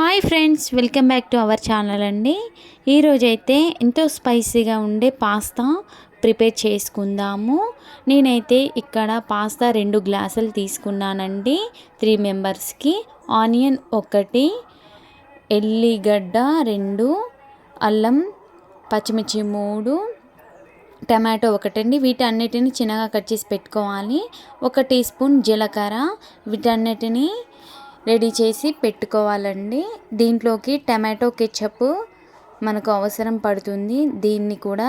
Hi friends, welcome back to our channel అండి. ఈరోజైతే ఎంతో స్పైసీగా ఉండే పాస్తా ప్రిపేర్ చేసుకుందాము. నేనైతే ఇక్కడ పాస్తా 2 గ్లాసులు తీసుకున్నానండి 3 మెంబర్స్కి. ఆనియన్ 1, ఎల్లిగడ్డ 2, అల్లం పచ్చిమిర్చి 3, టమాటో 1 అండి. వీటన్నిటిని చిన్నగా కట్ చేసి పెట్టుకోవాలి. 1 టీ స్పూన్ జీలకర్ర, వీటన్నిటిని రెడీ చేసి పెట్టుకోవాలండి. దీంట్లోకి టమాటో కెచప్ మనకు అవసరం పడుతుంది. దీన్ని కూడా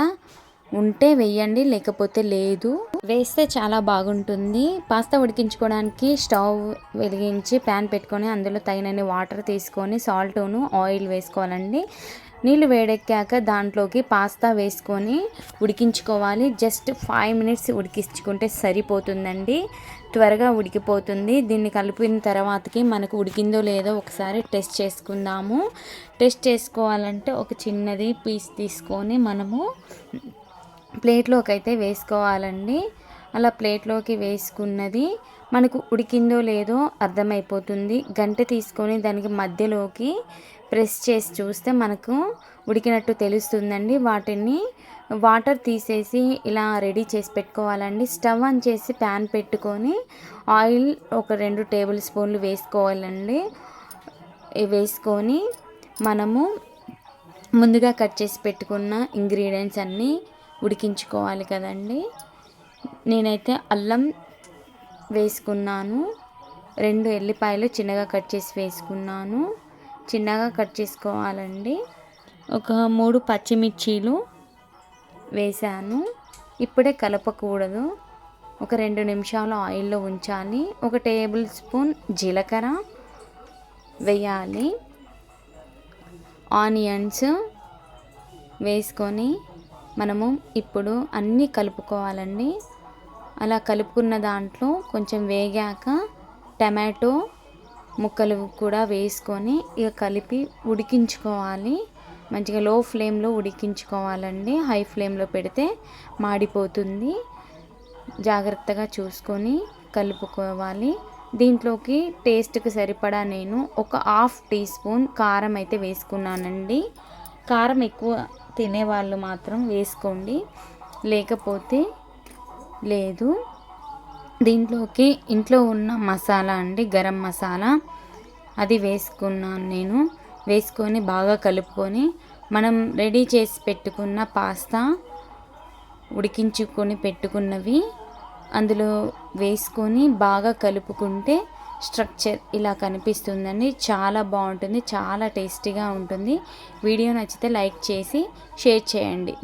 ఉంటే వేయండి, లేకపోతే లేదు. వేస్తే చాలా బాగుంటుంది. పాస్తా ఉడికించుకోవడానికి స్టవ్ వెలిగించి ప్యాన్ పెట్టుకొని అందులో తగినన్ని వాటర్ తీసుకొని సాల్ట్ను ఆయిల్ వేసుకోవాలండి. నీళ్ళు వేడెక్కాక దాంట్లోకి పాస్తా వేసుకొని ఉడికించుకోవాలి. జస్ట్ 5 మినిట్స్ ఉడికించుకుంటే సరిపోతుందండి, త్వరగా ఉడికిపోతుంది. దీన్ని కలిపిన తర్వాతకి మనకు ఉడికిందో లేదో ఒకసారి టెస్ట్ చేసుకుందాము. టెస్ట్ చేసుకోవాలంటే ఒక చిన్నది పీస్ తీసుకొని మనము ప్లేట్లోకి అయితే వేసుకోవాలండి. అలా ప్లేట్లోకి వేసుకున్నది మనకు ఉడికిందో లేదో అర్థమైపోతుంది. గంటె తీసుకొని దానికి మధ్యలోకి ప్రెస్ చేసి చూస్తే మనకు ఉడికినట్టు తెలుస్తుందండి. వాటిని వాటర్ తీసేసి ఇలా రెడీ చేసి పెట్టుకోవాలండి. స్టవ్ ఆన్ చేసి ప్యాన్ పెట్టుకొని ఆయిల్ ఒక 2 టేబుల్ స్పూన్లు వేసుకోవాలండి. వేసుకొని మనము ముందుగా కట్ చేసి పెట్టుకున్న ఇంగ్రీడియంట్స్ అన్నీ ఉడికించుకోవాలి కదండి. నేనైతే అల్లం వేసుకున్నాను, 2 ఎల్లిపాయలు చిన్నగా కట్ చేసి వేసుకున్నాను. చిన్నగా కట్ చేసుకోవాలండి. ఒక 3 పచ్చిమిర్చీలు వేసాను. ఇప్పుడే కలపకూడదు, ఒక 2 నిమిషాలు ఆయిల్లో ఉంచాలి. 1 టేబుల్ స్పూన్ జీలకర్ర వేయాలి. ఆనియన్స్ వేసుకొని మనము ఇప్పుడు అన్నీ కలుపుకోవాలండి. అలా కలుపుకున్న దాంట్లో కొంచెం వేగాక టమాటో ముక్కలు కూడా వేసుకొని ఇక కలిపి ఉడికించుకోవాలి. మంచిగా లో ఫ్లేమ్లో ఉడికించుకోవాలండి. హై ఫ్లేమ్లో పెడితే మాడిపోతుంది. జాగ్రత్తగా చూసుకొని కలుపుకోవాలి. దీంట్లోకి టేస్ట్కి సరిపడా నేను ఒక 1/2 టీ స్పూన్ కారం అయితే వేసుకున్నానండి. కారం ఎక్కువ తినేవాళ్ళు మాత్రం వేసుకోండి, లేకపోతే లేదు. దీంట్లోకి ఇంట్లో ఉన్న మసాలా అండి, గరం మసాలా, అది వేసుకున్నాను నేను. వేసుకొని బాగా కలుపుకొని మనం రెడీ చేసి పెట్టుకున్న పాస్తా ఉడికించుకొని పెట్టుకున్నవి అందులో వేసుకొని బాగా కలుపుకుంటే స్ట్రక్చర్ ఇలా కనిపిస్తుందండి. చాలా బాగుంటుంది, చాలా టేస్టీగా ఉంటుంది. వీడియో నచ్చితే లైక్ చేసి షేర్ చేయండి.